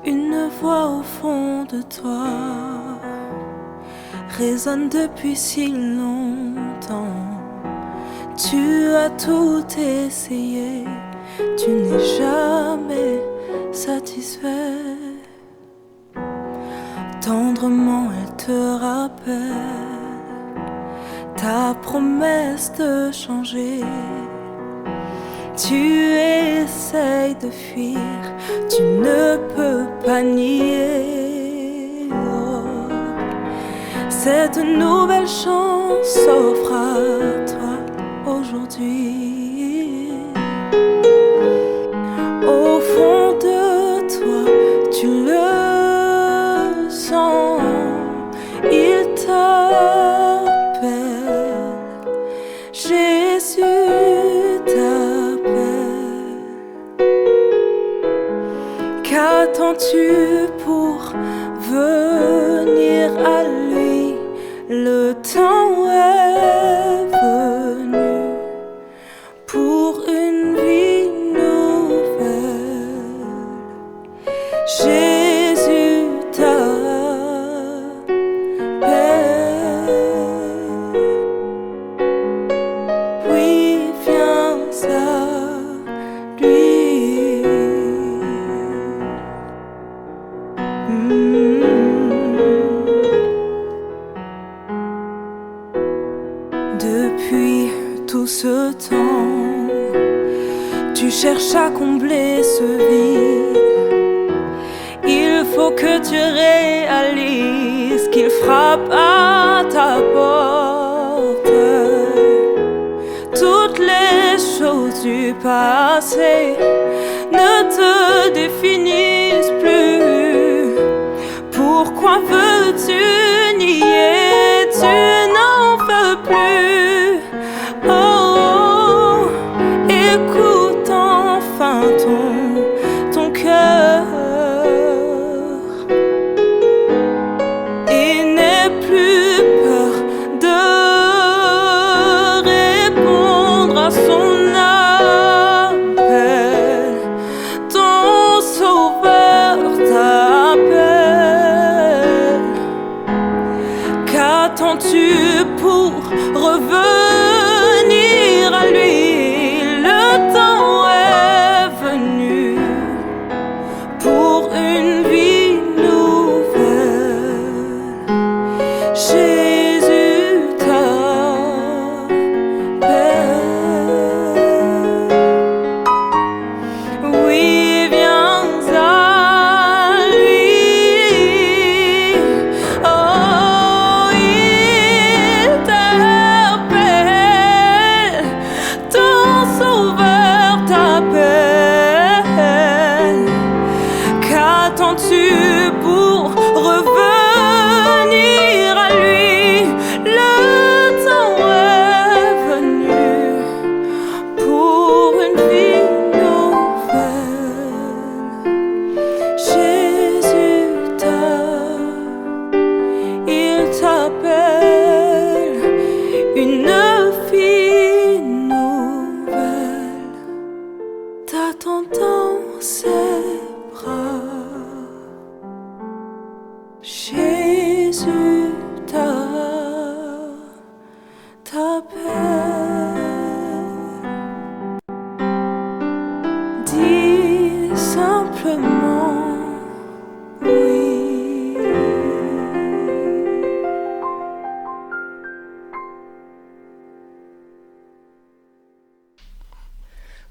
Une voix au fond de toi résonne depuis si longtemps. Tu as tout essayé, tu n'es jamais satisfait. Tendrement elle te rappelle ta promesse de changer. Tu essayes de fuir, tu ne peux pas nier. Oh. Cette nouvelle chance s'offre à toi aujourd'hui. Au fond de toi, tu le sens, il t'appelle. Jésus t'appelle. Qu'attends-tu pour venir à lui? Le temps est venu pour une vie nouvelle. Jésus t'appelle. Oui, viens à lui. Depuis tout ce temps, tu cherches à combler ce vide. Il faut que tu réalises qu'il frappe à ta porte. Toutes les choses du passé ne te définissent plus. Pourquoi veux-tu nier? Tu n'en veux plus. Oh, écoute enfin ton cœur. Il n'est plus peur de répondre à son appel. Ton sauveur t'appelle. Qu'attends-tu pour revenir à lui? Le temps est venu pour une vie nouvelle. Jésus t'appelle. Oui, viens à lui. Oh, il t'appelle. Ton sauveur t'appelle. Qu'attends-tu pour revenir à lui? Le temps est venu pour une vie nouvelle. Jésus il t'appelle. Une vie nouvelle t'attend dans ses bras. Jésus t'appelle. Dis simplement oui.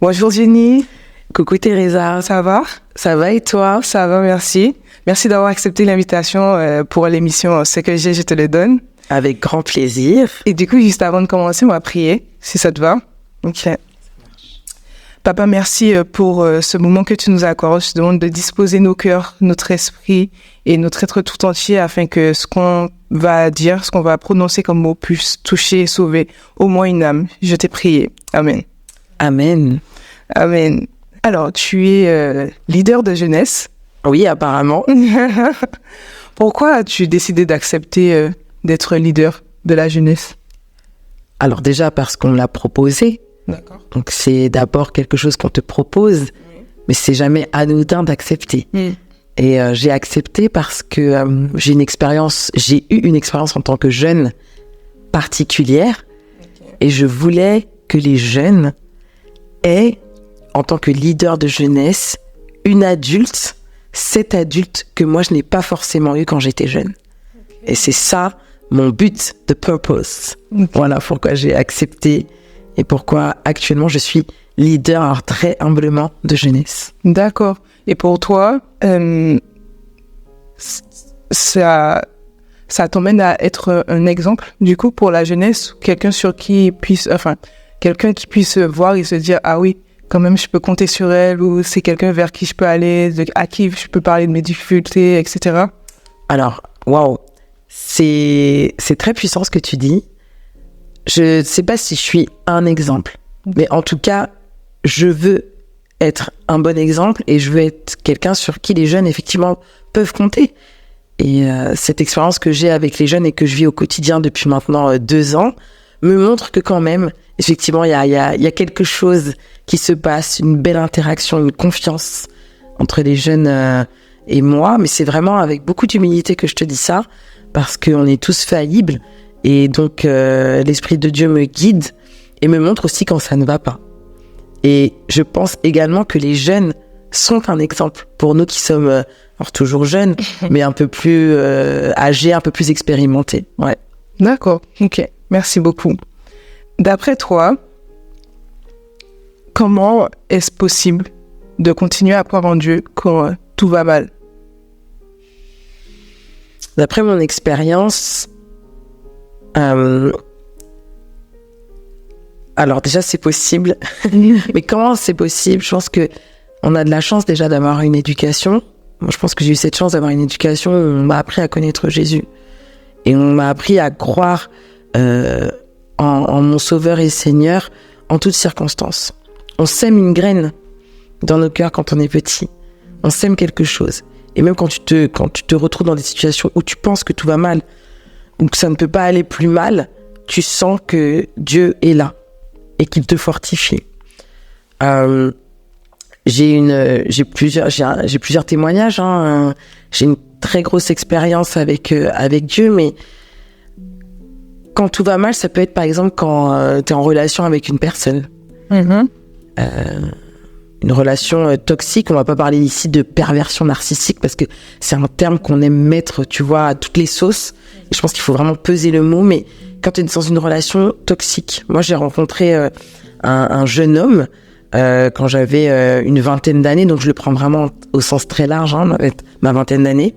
Bonjour Jenny, Coucou Teresa, ça va? ça va et toi? Ça va, merci. Merci d'avoir accepté l'invitation pour l'émission Ce que j'ai, je te le donne. Avec grand plaisir. Et du coup, juste avant de commencer, on va prier, si ça te va. Ok. Papa, merci pour ce moment que tu nous accordes. Je te demande de disposer nos cœurs, notre esprit et notre être tout entier afin que ce qu'on va dire, ce qu'on va prononcer comme mot puisse toucher et sauver au moins une âme. Je t'ai prié. Amen. Amen. Amen. Alors, tu es leader de jeunesse. Oui, apparemment. Pourquoi as-tu décidé d'accepter d'être leader de la jeunesse? Alors déjà parce qu'on me l'a proposé. D'accord. Donc c'est d'abord quelque chose qu'on te propose, mais c'est jamais anodin d'accepter. Et j'ai accepté parce que j'ai eu une expérience en tant que jeune particulière. Et je voulais que les jeunes aient, en tant que leader de jeunesse, cet adulte que moi je n'ai pas forcément eu quand j'étais jeune. Et c'est ça mon but, the purpose. Voilà pourquoi j'ai accepté et pourquoi actuellement je suis leader, alors très humblement, de jeunesse. D'accord. Et pour toi, ça t'emmène à être un exemple, du coup, pour la jeunesse, quelqu'un qui puisse voir et se dire, ah oui, quand même, je peux compter sur elle, ou c'est quelqu'un vers qui je peux aller, à qui je peux parler de mes difficultés, etc. Alors, waouh, c'est très puissant ce que tu dis. Je ne sais pas si je suis un exemple, mais en tout cas, je veux être un bon exemple et je veux être quelqu'un sur qui les jeunes, effectivement, peuvent compter. Et cette expérience que j'ai avec les jeunes et que je vis au quotidien depuis maintenant 2 ans me montre que quand même, effectivement, il y a quelque chose qui se passe, une belle interaction, une confiance entre les jeunes et moi. Mais c'est vraiment avec beaucoup d'humilité que je te dis ça, parce qu'on est tous faillibles. Et donc, l'Esprit de Dieu me guide et me montre aussi quand ça ne va pas. Et je pense également que les jeunes sont un exemple pour nous qui sommes alors toujours jeunes, mais un peu plus âgés, un peu plus expérimentés. Ouais. D'accord, ok. Merci beaucoup. D'après toi, comment est-ce possible de continuer à croire en Dieu quand tout va mal? D'après mon expérience, alors déjà c'est possible, mais comment c'est possible? Je pense que on a de la chance déjà d'avoir une éducation. Moi, je pense que j'ai eu cette chance d'avoir une éducation où on m'a appris à connaître Jésus et on m'a appris à croire en mon Sauveur et Seigneur en toutes circonstances. On sème une graine dans nos cœurs quand on est petit. On sème quelque chose. Et même quand tu te retrouves dans des situations où tu penses que tout va mal, ou que ça ne peut pas aller plus mal, tu sens que Dieu est là et qu'il te fortifie. J'ai plusieurs témoignages. J'ai une très grosse expérience avec Dieu, mais quand tout va mal, ça peut être par exemple quand tu es en relation avec une personne. Une relation toxique. On va pas parler ici de perversion narcissique parce que c'est un terme qu'on aime mettre, tu vois, à toutes les sauces. Et je pense qu'il faut vraiment peser le mot, mais quand tu es dans une relation toxique. Moi, j'ai rencontré un jeune homme quand j'avais une vingtaine d'années, donc je le prends vraiment au sens très large, ma vingtaine d'années.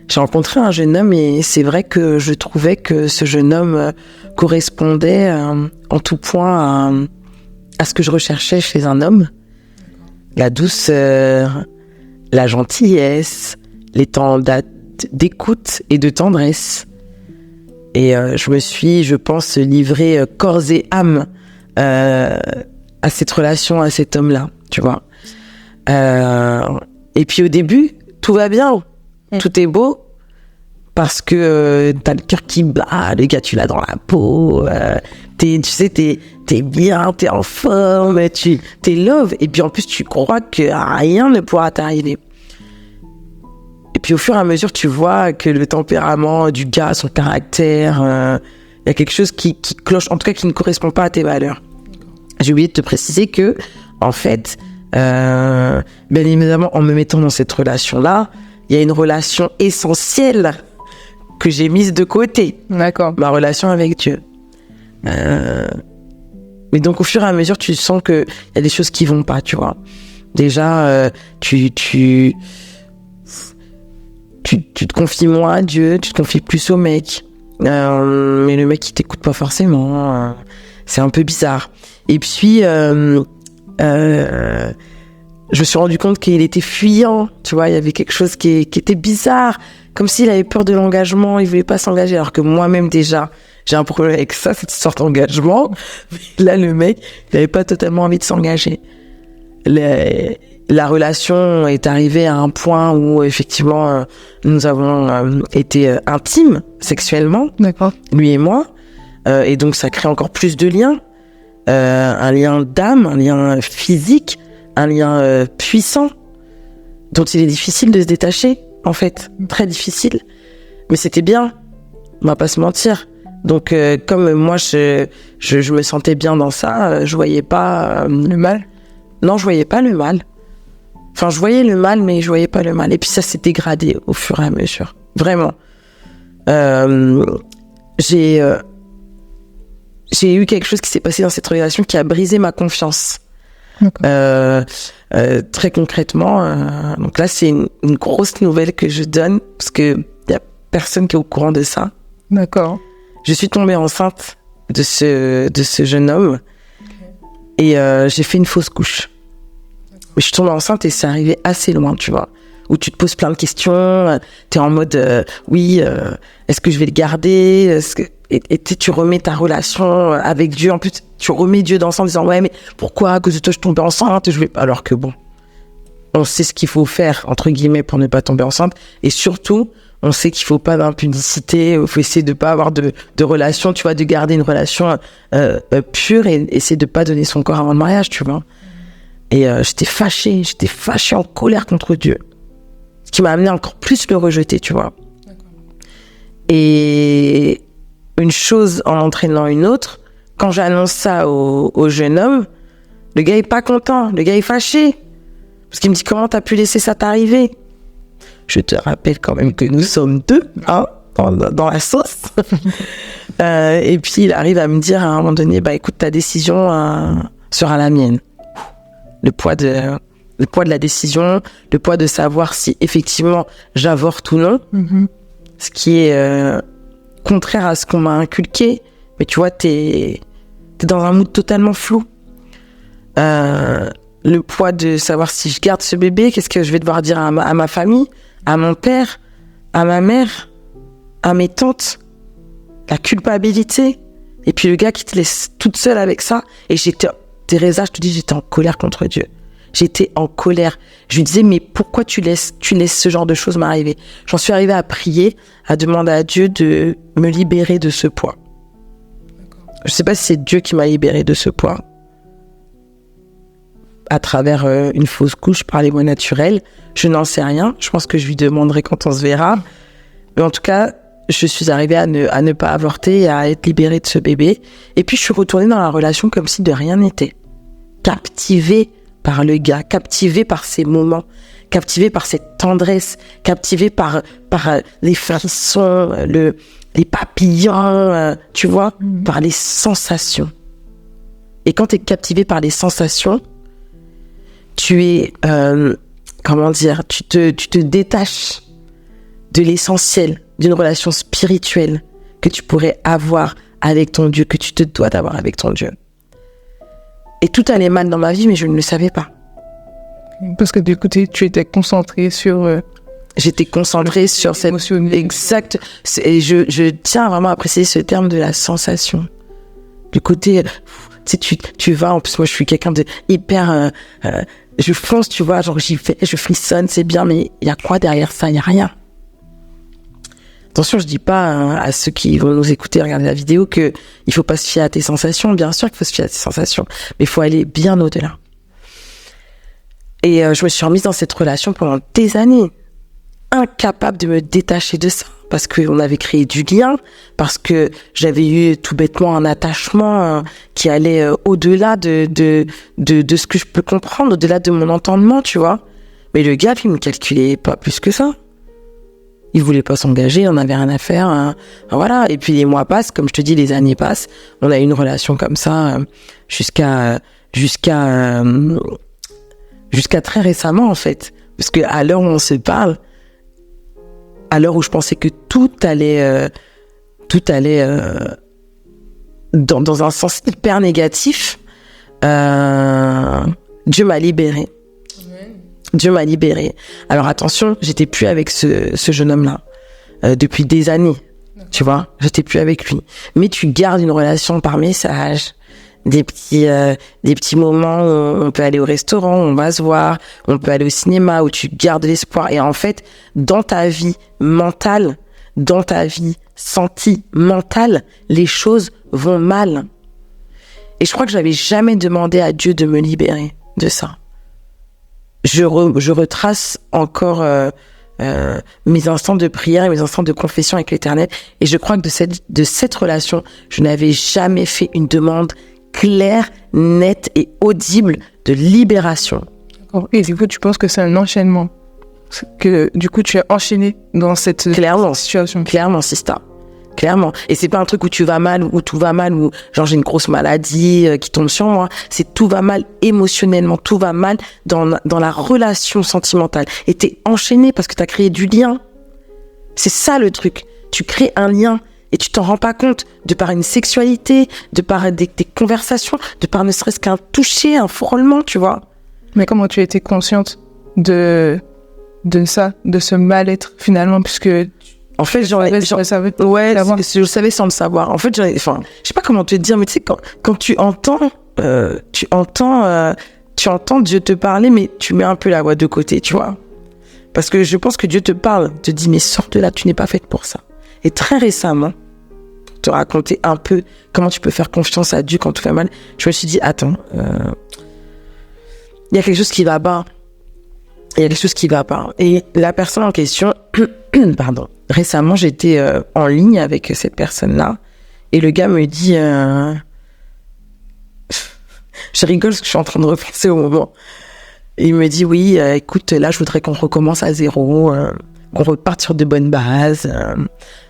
J'ai rencontré un jeune homme et c'est vrai que je trouvais que ce jeune homme correspondait en tout point à ce que je recherchais chez un homme. La douceur, la gentillesse, les temps d'écoute et de tendresse. Et je me suis, je pense, livrée corps et âme à cette relation, à cet homme-là, tu vois. Et puis au début, tout va bien, tout est beau, parce que t'as le cœur qui bat, le gars tu l'as dans la peau, tu sais, t'es bien, t'es en forme, t'es love, et puis en plus tu crois que rien ne pourra t'arriver. Et puis au fur et à mesure, tu vois que le tempérament du gars, son caractère, il y a quelque chose qui cloche, en tout cas qui ne correspond pas à tes valeurs. J'ai oublié de te préciser que, en fait, bien évidemment, en me mettant dans cette relation-là, il y a une relation essentielle que j'ai mise de côté. D'accord. Ma relation avec Dieu. Mais donc, au fur et à mesure, tu sens qu'il y a des choses qui vont pas, tu vois. Déjà, tu te confies moins à Dieu, tu te confies plus au mec. Mais le mec, il t'écoute pas forcément. C'est un peu bizarre. Et puis, je me suis rendu compte qu'il était fuyant. Tu vois, il y avait quelque chose qui était bizarre. Comme s'il avait peur de l'engagement, il voulait pas s'engager. Alors que moi-même, déjà, j'ai un problème avec ça, cette sorte d'engagement. Là, le mec, il avait pas totalement envie de s'engager. La relation est arrivée à un point où, effectivement, nous avons été intimes sexuellement, D'accord. lui et moi. Et donc, ça crée encore plus de liens. Un lien d'âme, un lien physique, un lien puissant, dont il est difficile de se détacher, en fait. Très difficile. Mais c'était bien. On va pas se mentir. Donc, comme moi, je me sentais bien dans ça, je voyais pas le mal. Non, je voyais pas le mal. Enfin, je voyais le mal, mais je voyais pas le mal. Et puis ça s'est dégradé au fur et à mesure. Vraiment. J'ai eu quelque chose qui s'est passé dans cette relation qui a brisé ma confiance. Très concrètement. Donc là, c'est une grosse nouvelle que je donne, parce que y a personne qui est au courant de ça. D'accord. Je suis tombée enceinte de ce jeune homme. Et j'ai fait une fausse couche. Mais je suis tombée enceinte et c'est arrivé assez loin, tu vois. Où tu te poses plein de questions, t'es en mode, est-ce que je vais le garder? Et tu remets ta relation avec Dieu. En plus, tu remets Dieu dans le sens en disant, ouais, mais pourquoi à cause de toi je suis tombée enceinte? Je vais pas. Alors que bon, on sait ce qu'il faut faire, entre guillemets, pour ne pas tomber enceinte. Et surtout, on sait qu'il faut pas d'impudicité, il faut essayer de pas avoir de relation, tu vois, de garder une relation pure et essayer de pas donner son corps avant le mariage, tu vois. Et j'étais fâchée en colère contre Dieu. Ce qui m'a amené encore plus le rejeter, tu vois. D'accord. Et une chose en entraînant une autre, quand j'annonce ça au jeune homme, le gars est pas content, le gars est fâché. Parce qu'il me dit, comment t'as pu laisser ça t'arriver? Je te rappelle quand même que nous sommes deux, hein, dans la sauce. Et puis il arrive à me dire à un moment donné, bah écoute, ta décision sera la mienne. Le poids de la décision, le poids de savoir si effectivement j'avorte ou non, ce qui est contraire à ce qu'on m'a inculqué. Mais tu vois, t'es dans un mood totalement flou. Le poids de savoir si je garde ce bébé, qu'est-ce que je vais devoir dire à ma famille, à mon père, à ma mère, à mes tantes, la culpabilité, et puis le gars qui te laisse toute seule avec ça. Et Teresa, je te dis, j'étais en colère contre Dieu. J'étais en colère. Je lui disais, mais pourquoi tu laisses ce genre de choses m'arriver? J'en suis arrivée à prier, à demander à Dieu de me libérer de ce poids. Je sais pas si c'est Dieu qui m'a libérée de ce poids. À travers une fausse couche par les voies naturelles. Je n'en sais rien. Je pense que je lui demanderai quand on se verra. Mais en tout cas, je suis arrivée à ne pas avorter et à être libérée de ce bébé. Et puis, je suis retournée dans la relation comme si de rien n'était. Captivée par le gars, captivée par ces moments, captivée par cette tendresse, captivée par les frissons, les papillons, tu vois, par les sensations. Et quand tu es captivée par les sensations, tu es, tu te détaches de l'essentiel d'une relation spirituelle que tu pourrais avoir avec ton Dieu, que tu te dois d'avoir avec ton Dieu. Et tout allait mal dans ma vie, mais je ne le savais pas. Parce que du côté, tu étais concentrée sur... J'étais concentrée sur cette... Exact. Et je tiens vraiment à préciser ce terme de la sensation. Du côté... Tu vas... En plus, moi, je suis quelqu'un de hyper... je fonce, tu vois, genre j'y vais, je frissonne, c'est bien, mais il y a quoi derrière ça? Il n'y a rien. Attention, je dis pas à ceux qui vont nous écouter, regarder la vidéo, que il faut pas se fier à tes sensations. Bien sûr qu'il faut se fier à tes sensations, mais il faut aller bien au-delà. Et je me suis remise dans cette relation pendant des années, incapable de me détacher de ça, parce qu'on avait créé du lien, parce que j'avais eu tout bêtement un attachement qui allait au-delà de ce que je peux comprendre, au-delà de mon entendement, tu vois. Mais le gars, il me calculait pas plus que ça. Il voulait pas s'engager, il en avait rien à faire. Voilà. Et puis les mois passent, comme je te dis, les années passent. On a eu une relation comme ça jusqu'à très récemment, en fait. Parce que à l'heure où on se parle, à l'heure où je pensais que tout allait dans un sens hyper négatif, Dieu m'a libérée. Dieu m'a libérée. Alors attention, j'étais plus avec ce jeune homme-là depuis des années. Tu vois, j'étais plus avec lui. Mais tu gardes une relation par message, des petits moments où on peut aller au restaurant, on va se voir, on peut aller au cinéma, où tu gardes l'espoir. Et en fait, dans ta vie mentale, dans ta vie sentimentale, les choses vont mal. Et je crois que j'avais jamais demandé à Dieu de me libérer de ça. Je retrace encore mes instants de prière et mes instants de confession avec l'Éternel. Et je crois que de cette relation, je n'avais jamais fait une demande claire, nette et audible de libération. D'accord. Et du coup, tu penses que c'est un enchaînement? Que du coup, tu es enchaîné dans cette situation? Clairement, c'est ça. Clairement. Et c'est pas un truc où tu vas mal, ou tout va mal, ou genre j'ai une grosse maladie qui tombe sur moi. C'est tout va mal émotionnellement, tout va mal dans la relation sentimentale. Et t'es enchaîné parce que t'as créé du lien. C'est ça le truc. Tu crées un lien et tu t'en rends pas compte de par une sexualité, de par des conversations, de par ne serait-ce qu'un toucher, un frôlement, tu vois. Mais comment tu as été consciente de ça, de ce mal-être finalement, puisque en fait, je savais sans le savoir. En fait, je sais pas comment te dire, mais tu sais, quand tu entends Dieu te parler, mais tu mets un peu la voix de côté, tu vois. Parce que je pense que Dieu te parle, te dit, mais sors de là, tu n'es pas faite pour ça. Et très récemment, pour te raconter un peu comment tu peux faire confiance à Dieu quand tout va mal, je me suis dit, attends, il y a quelque chose qui va pas. Il y a quelque chose qui va pas. Et la personne en question, pardon, récemment, j'étais en ligne avec cette personne-là, et le gars me dit, je rigole parce que je suis en train de repenser au moment. Et il me dit, oui, écoute, là, je voudrais qu'on recommence à zéro, qu'on reparte sur de bonnes bases,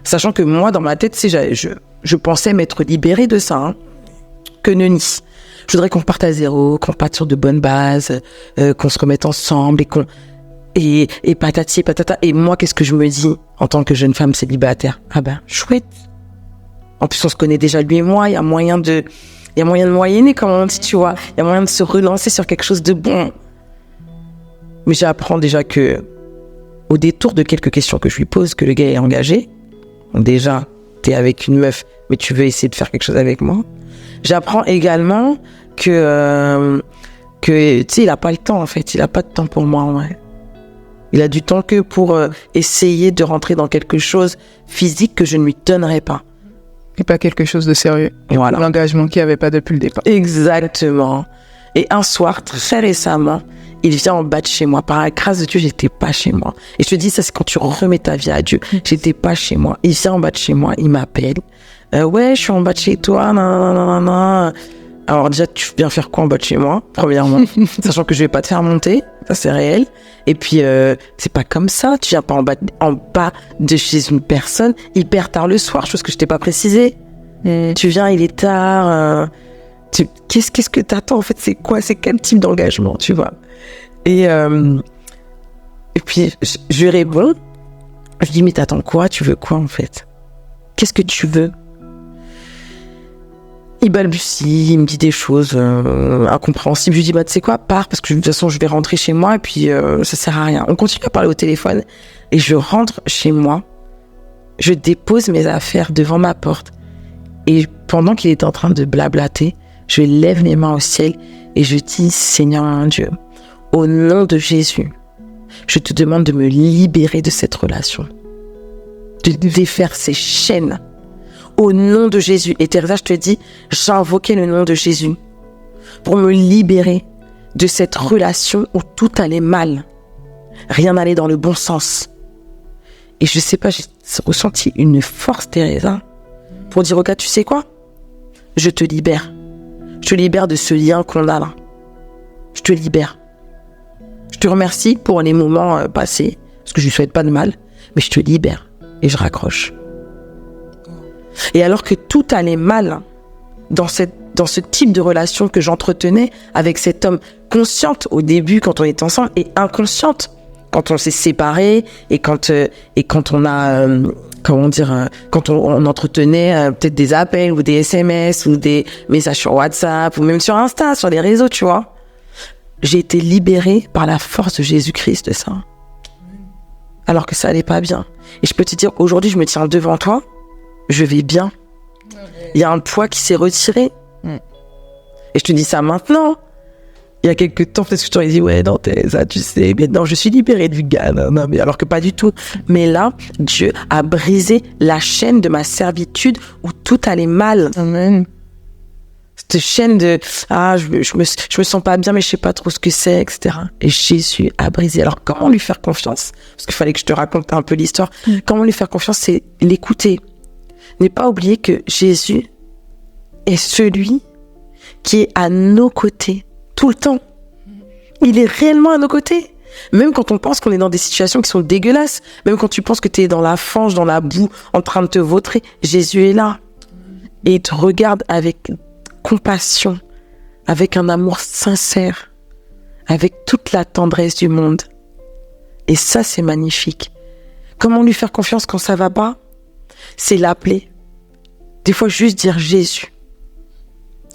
sachant que moi, dans ma tête, tu sais, je pensais m'être libérée de ça, hein, que nenni. Je voudrais qu'on reparte à zéro, qu'on parte sur de bonnes bases, qu'on se remette ensemble et patati et patata. Et moi, qu'est-ce que je me dis en tant que jeune femme célibataire? Ah ben, chouette. En plus, on se connaît déjà lui et moi. Il y a moyen de moyenner, comme on dit, tu vois. Il y a moyen de se relancer sur quelque chose de bon. Mais j'apprends déjà que, au détour de quelques questions que je lui pose, que le gars est engagé. Donc déjà, t'es avec une meuf, mais tu veux essayer de faire quelque chose avec moi. J'apprends également que tu sais, il a pas le temps, en fait. Il a pas de temps pour moi, ouais. Il a du temps que pour essayer de rentrer dans quelque chose physique que je ne lui donnerai pas. Et pas quelque chose de sérieux. Et voilà. L'engagement qu'il n'y avait pas depuis le départ. Exactement. Et un soir, très récemment, il vient en bas de chez moi. Par la grâce de Dieu, j'étais pas chez moi. Et je te dis, ça, c'est quand tu remets ta vie à Dieu. J'étais pas chez moi. Il vient en bas de chez moi, il m'appelle. Ouais, je suis en bas de chez toi, nan. Alors déjà, tu viens faire quoi en bas de chez moi, premièrement, sachant que je vais pas te faire monter, ça c'est réel. Et puis, c'est pas comme ça, tu viens pas en bas de chez une personne hyper tard le soir, chose que je t'ai pas précisé. Tu viens, il est tard, qu'est-ce que t'attends en fait, c'est quel type d'engagement, tu vois. Et puis, je lui réponds, je dis, mais t'attends quoi, tu veux quoi en fait? Qu'est-ce que tu veux? Il balbutie, il me dit des choses incompréhensibles. Je lui dis, tu sais quoi, pars, parce que de toute façon, je vais rentrer chez moi et puis ça sert à rien. On continue à parler au téléphone et je rentre chez moi. Je dépose mes affaires devant ma porte et pendant qu'il est en train de blablater, je lève les mains au ciel et je dis, Seigneur mon Dieu, au nom de Jésus, je te demande de me libérer de cette relation, de défaire ces chaînes. Au nom de Jésus. Et Teresa, je te dis, j'invoquais le nom de Jésus pour me libérer de cette relation où tout allait mal. Rien n'allait dans le bon sens. Et je sais pas, j'ai ressenti une force, Teresa, pour dire, regarde, tu sais quoi? Je te libère. Je te libère de ce lien qu'on a là. Je te libère. Je te remercie pour les moments passés, parce que je lui souhaite pas de mal. mais je te libère et je raccroche. Et alors que tout allait mal dans ce type de relation que j'entretenais avec cet homme, consciente au début quand on était ensemble et inconsciente quand on s'est séparés et quand on a quand on entretenait peut-être des appels ou des SMS ou des messages sur WhatsApp ou même sur Insta, sur les réseaux, tu vois. J'ai été libérée par la force de Jésus-Christ de ça. Alors que ça allait pas bien. Et je peux te dire, aujourd'hui, je me tiens devant toi, je vais bien. Il y a un poids qui s'est retiré. Et je te dis ça maintenant. Il y a quelques temps, peut-être que je t'aurais dit, ouais, non, ça, tu sais, maintenant, je suis libérée du gars. Non, mais alors que pas du tout. Mais là, Dieu a brisé la chaîne de ma servitude où tout allait mal. Amen. Cette chaîne de, je me sens pas bien, mais je sais pas trop ce que c'est, etc. Et Jésus a brisé. Alors, comment lui faire confiance? Parce qu'il fallait que je te raconte un peu l'histoire. Comment lui faire confiance? C'est l'écouter. Ne pas oublier que Jésus est celui qui est à nos côtés tout le temps. Il est réellement à nos côtés. Même quand on pense qu'on est dans des situations qui sont dégueulasses, même quand tu penses que tu es dans la fange, dans la boue, en train de te vautrer, Jésus est là. Et il te regarde avec compassion, avec un amour sincère, avec toute la tendresse du monde. Et ça, c'est magnifique. Comment lui faire confiance quand ça va pas? C'est l'appeler. Des fois, juste dire Jésus.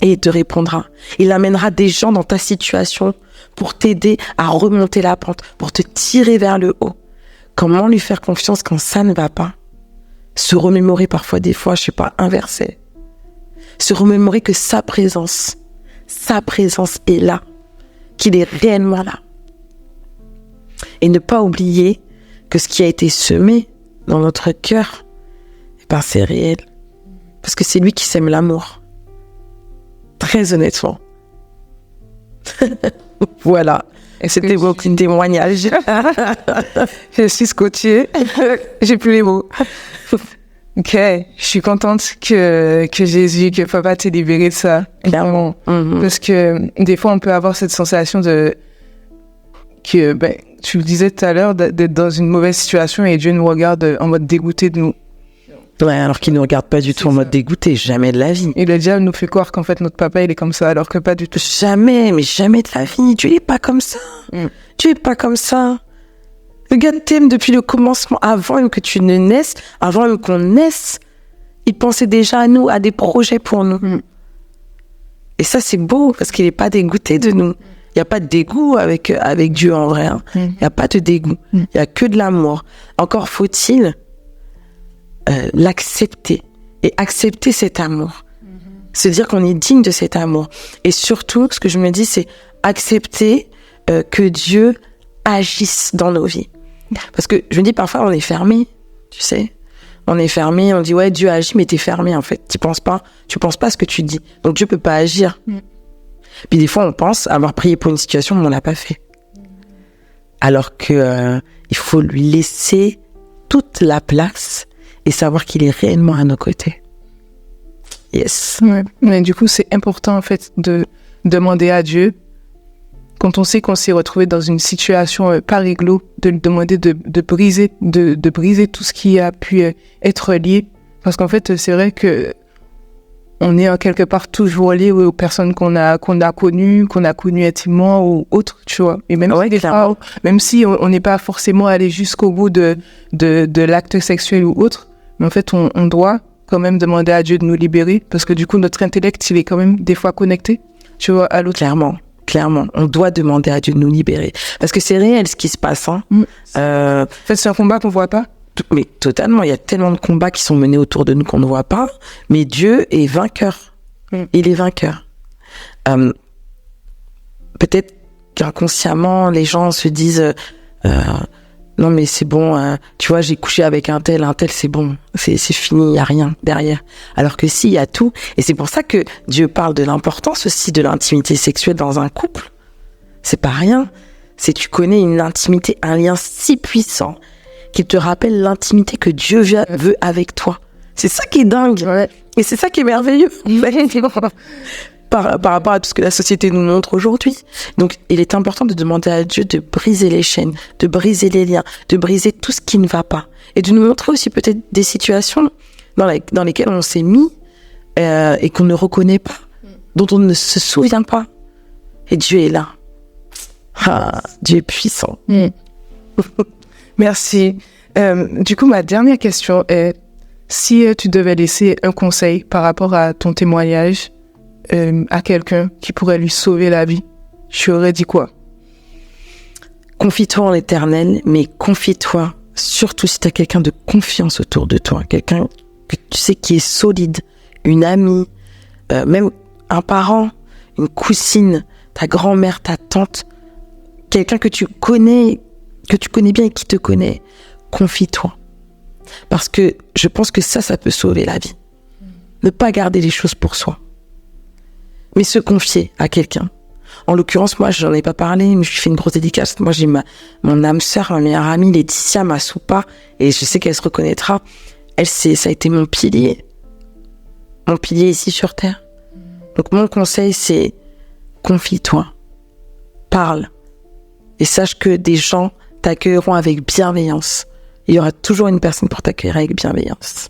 Et il te répondra. Il amènera des gens dans ta situation pour t'aider à remonter la pente, pour te tirer vers le haut. Comment lui faire confiance quand ça ne va pas? Se remémorer parfois, des fois, je sais pas, un verset. Se remémorer que sa présence est là, qu'il est réellement là. Et ne pas oublier que ce qui a été semé dans notre cœur, c'est réel. Parce que c'est lui qui sème l'amour. Très honnêtement. Voilà. Et c'était mon petit témoignage. Je suis scotchée. J'ai plus les mots. Ok. Je suis contente que Jésus, que Papa t'ait libéré de ça. Clairement. Parce que des fois, on peut avoir cette sensation que, tu le disais tout à l'heure, d'être dans une mauvaise situation et Dieu nous regarde en mode dégoûté de nous. Ouais, alors qu'il ne nous regarde pas du tout en mode dégoûté, jamais de la vie. Et le diable nous fait croire qu'en fait notre papa il est comme ça, alors que pas du tout. Jamais, mais jamais de la vie. Dieu n'est pas comme ça. Dieu n'est pas comme ça. Le gars t'aime depuis le commencement, avant même que tu ne naisses, avant même qu'on naisse. Il pensait déjà à nous, à des projets pour nous. Et ça c'est beau, parce qu'il n'est pas dégoûté de nous. Il n'y a pas de dégoût avec Dieu en vrai. Hein. Il n'y a pas de dégoût. Il n'y a que de l'amour. Encore faut-il l'accepter et accepter cet amour, se dire qu'on est digne de cet amour, et surtout ce que je me dis c'est accepter que Dieu agisse dans nos vies, parce que je me dis parfois on est fermé, tu sais, on est fermé, on dit ouais Dieu agit, mais t'es fermé en fait, tu penses pas ce que tu dis, donc Dieu peut pas agir. Puis des fois on pense avoir prié pour une situation mais on l'a pas fait, alors que il faut lui laisser toute la place et savoir qu'il est réellement à nos côtés. Yes. Ouais. Mais du coup, c'est important, en fait, de demander à Dieu, quand on sait qu'on s'est retrouvé dans une situation pas réglo, de lui demander de briser tout ce qui a pu être lié. Parce qu'en fait, c'est vrai que on est quelque part toujours lié aux personnes qu'on a connues intimement ou autres, tu vois. Et même si des fois, même si on n'est pas forcément allé jusqu'au bout de l'acte sexuel ou autre, mais en fait, on doit quand même demander à Dieu de nous libérer, parce que du coup, notre intellect, il est quand même des fois connecté, tu vois, à l'autre. Clairement, on doit demander à Dieu de nous libérer. Parce que c'est réel ce qui se passe. Hein. En fait, c'est un combat qu'on voit pas. Mais totalement, il y a tellement de combats qui sont menés autour de nous qu'on ne voit pas, mais Dieu est vainqueur. Il est vainqueur. Peut-être qu'inconsciemment, les gens se disent non mais c'est bon, tu vois, j'ai couché avec un tel, c'est bon, c'est fini, il n'y a rien derrière. Alors que si, il y a tout. Et c'est pour ça que Dieu parle de l'importance aussi de l'intimité sexuelle dans un couple. C'est pas rien. C'est tu connais une intimité, un lien si puissant qui te rappelle l'intimité que Dieu veut avec toi. C'est ça qui est dingue. Ouais. Et c'est ça qui est merveilleux. par rapport à tout ce que la société nous montre aujourd'hui. Donc, il est important de demander à Dieu de briser les chaînes, de briser les liens, de briser tout ce qui ne va pas. Et de nous montrer aussi peut-être des situations dans lesquelles on s'est mis et qu'on ne reconnaît pas, dont on ne se souvient pas. Et Dieu est là. Ah, Dieu est puissant. Merci. Du coup, ma dernière question est, si tu devais laisser un conseil par rapport à ton témoignage à quelqu'un qui pourrait lui sauver la vie, tu aurais dit quoi? Confie-toi en l'Éternel, mais confie-toi surtout si tu as quelqu'un de confiance autour de toi, quelqu'un que tu sais qui est solide, une amie, même un parent, une cousine, ta grand-mère, ta tante, quelqu'un que tu connais bien et qui te connaît. Confie-toi. Parce que je pense que ça peut sauver la vie. Ne pas garder les choses pour soi, mais se confier à quelqu'un. En l'occurrence, moi, j'en ai pas parlé, mais je fais une grosse dédicace. Moi, j'ai mon âme sœur, ma meilleure amie, Laetitia Massoupa, et je sais qu'elle se reconnaîtra. Elle, ça a été mon pilier ici sur Terre. Donc, mon conseil, c'est confie-toi, parle, et sache que des gens t'accueilleront avec bienveillance. Il y aura toujours une personne pour t'accueillir avec bienveillance.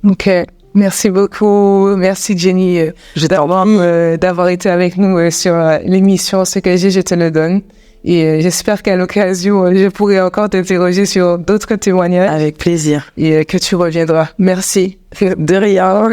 Ok, merci beaucoup. Merci Jenny d'avoir été avec nous sur l'émission Ce que j'ai, je te le donne. Et j'espère qu'à l'occasion, je pourrai encore t'interroger sur d'autres témoignages. Avec plaisir. Et que tu reviendras. Merci. De rien.